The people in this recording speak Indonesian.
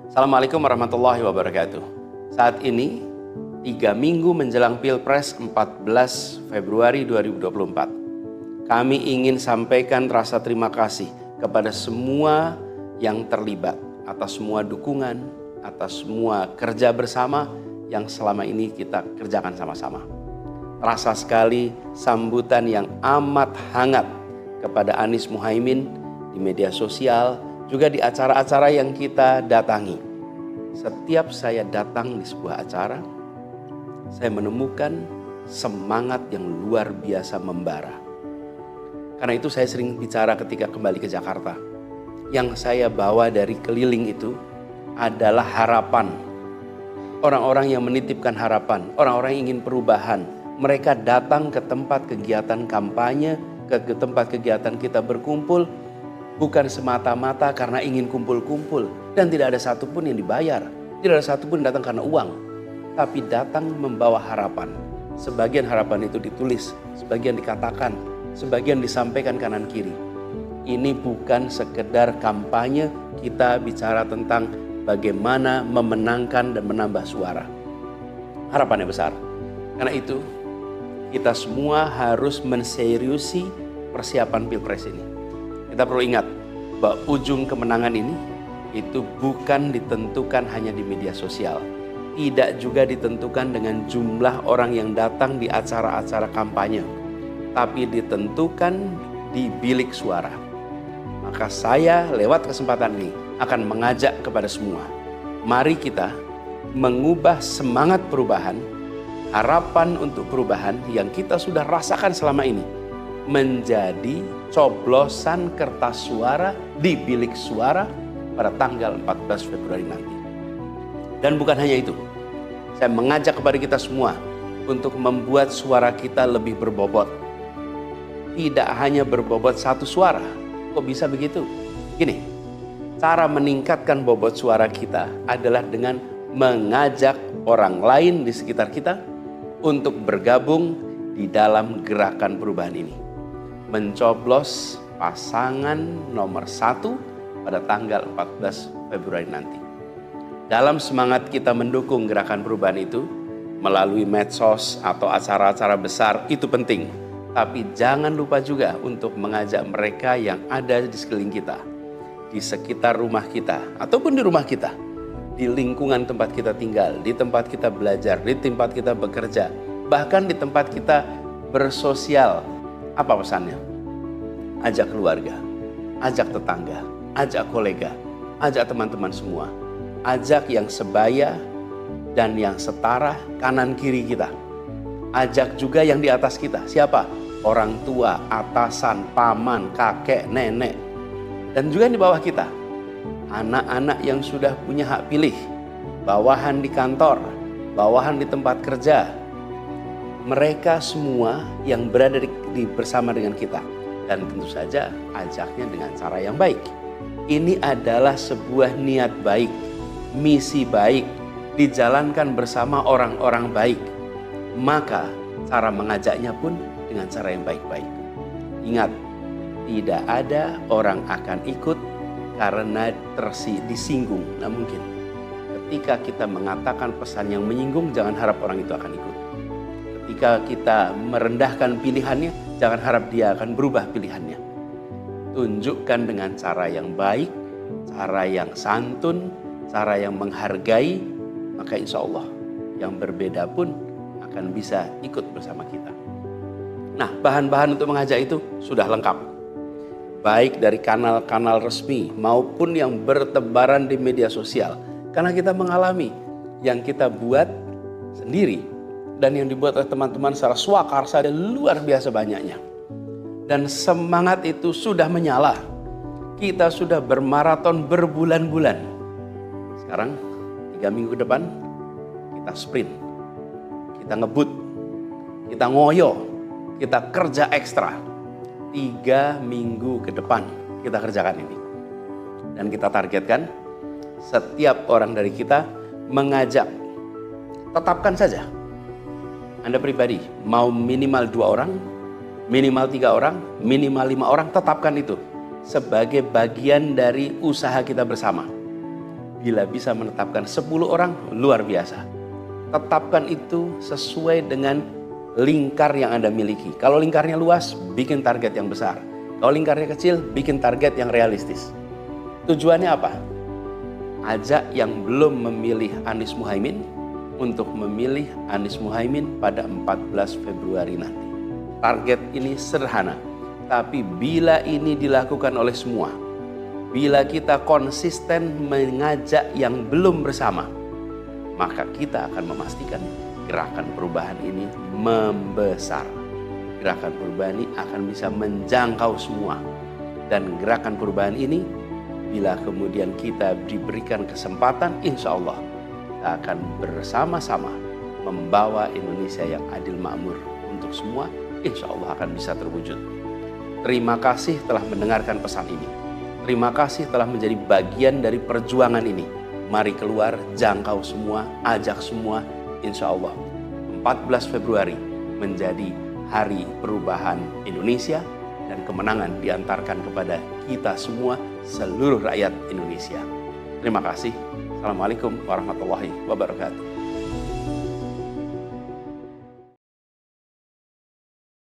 Assalamualaikum warahmatullahi wabarakatuh. Saat ini 3 minggu menjelang Pilpres 14 Februari 2024. Kami ingin sampaikan rasa terima kasih kepada semua yang terlibat atas semua dukungan, atas semua kerja bersama yang selama ini kita kerjakan sama-sama. Terasa sekali sambutan yang amat hangat kepada Anies Muhaimin di media sosial, juga di acara-acara yang kita datangi. Setiap saya datang di sebuah acara, saya menemukan semangat yang luar biasa membara. Karena itu saya sering bicara ketika kembali ke Jakarta. Yang saya bawa dari keliling itu adalah harapan. Orang-orang yang menitipkan harapan, orang-orang yang ingin perubahan. Mereka datang ke tempat kegiatan kampanye, ke tempat kegiatan kita berkumpul, bukan semata-mata karena ingin kumpul-kumpul. Dan tidak ada satupun yang dibayar. Tidak ada satupun yang datang karena uang. Tapi datang membawa harapan. Sebagian harapan itu ditulis, sebagian dikatakan, sebagian disampaikan kanan kiri. Ini bukan sekedar kampanye, kita bicara tentang bagaimana memenangkan dan menambah suara. Harapannya besar. Karena itu, kita semua harus menseriusi persiapan Pilpres ini. Kita perlu ingat bahwa ujung kemenangan ini itu bukan ditentukan hanya di media sosial. Tidak juga ditentukan dengan jumlah orang yang datang di acara-acara kampanye. Tapi ditentukan di bilik suara. Maka saya lewat kesempatan ini akan mengajak kepada semua. Mari kita mengubah semangat perubahan, harapan untuk perubahan yang kita sudah rasakan selama ini menjadi coblosan kertas suara di bilik suara pada tanggal 14 Februari nanti. Dan bukan hanya itu, saya mengajak kepada kita semua untuk membuat suara kita lebih berbobot. Tidak hanya berbobot satu suara. Kok bisa begitu? Gini, cara meningkatkan bobot suara kita adalah dengan mengajak orang lain di sekitar kita untuk bergabung di dalam gerakan perubahan ini. Mencoblos pasangan nomor 1 pada tanggal 14 Februari nanti. Dalam semangat kita mendukung gerakan perubahan itu melalui medsos atau acara-acara besar, itu penting. Tapi jangan lupa juga untuk mengajak mereka yang ada di sekeliling kita, di sekitar rumah kita ataupun di rumah kita, di lingkungan tempat kita tinggal, di tempat kita belajar, di tempat kita bekerja, bahkan di tempat kita bersosial. Apa pesannya? Ajak keluarga, ajak tetangga, ajak kolega, ajak teman-teman semua. Ajak yang sebaya dan yang setara kanan kiri kita. Ajak juga yang di atas kita. Siapa? Orang tua, atasan, paman, kakek, nenek. Dan juga yang di bawah kita. Anak-anak yang sudah punya hak pilih. Bawahan di kantor, bawahan di tempat kerja. Mereka semua yang berada bersama dengan kita. Dan tentu saja ajaknya dengan cara yang baik. Ini adalah sebuah niat baik, misi baik, dijalankan bersama orang-orang baik. Maka cara mengajaknya pun dengan cara yang baik-baik. Ingat, tidak ada orang akan ikut karena disinggung. Nah mungkin ketika kita mengatakan pesan yang menyinggung, jangan harap orang itu akan ikut. Ketika kita merendahkan pilihannya, jangan harap dia akan berubah pilihannya. Tunjukkan dengan cara yang baik, cara yang santun, cara yang menghargai, maka insya Allah yang berbeda pun akan bisa ikut bersama kita. Nah, bahan-bahan untuk mengajak itu sudah lengkap. Baik dari kanal-kanal resmi maupun yang bertebaran di media sosial. Karena kita mengalami yang kita buat sendiri dan yang dibuat oleh teman-teman secara swakarsa dan luar biasa banyaknya. Dan semangat itu sudah menyala. Kita sudah bermaraton berbulan-bulan. Sekarang 3 minggu ke depan kita sprint. Kita ngebut. Kita ngoyo. Kita kerja ekstra. 3 minggu ke depan kita kerjakan ini. Dan kita targetkan setiap orang dari kita mengajak. Tetapkan saja. Anda pribadi mau minimal 2 orang, minimal 3 orang, minimal 5 orang, tetapkan itu sebagai bagian dari usaha kita bersama. Bila bisa menetapkan 10 orang, luar biasa. Tetapkan itu sesuai dengan lingkar yang Anda miliki. Kalau lingkarnya luas, bikin target yang besar. Kalau lingkarnya kecil, bikin target yang realistis. Tujuannya apa? Ajak yang belum memilih Anies Muhaimin untuk memilih Anies Muhaimin pada 14 Februari nanti. Target ini sederhana, tapi bila ini dilakukan oleh semua, bila kita konsisten mengajak yang belum bersama, maka kita akan memastikan gerakan perubahan ini membesar. Gerakan perubahan ini akan bisa menjangkau semua. Dan gerakan perubahan ini, bila kemudian kita diberikan kesempatan, insya Allah kita akan bersama-sama membawa Indonesia yang adil makmur untuk semua, insya Allah akan bisa terwujud. Terima kasih telah mendengarkan pesan ini. Terima kasih telah menjadi bagian dari perjuangan ini. Mari keluar, jangkau semua, ajak semua, insya Allah 14 Februari menjadi hari perubahan Indonesia dan kemenangan diantarkan kepada kita semua, seluruh rakyat Indonesia. Terima kasih. Assalamualaikum warahmatullahi wabarakatuh.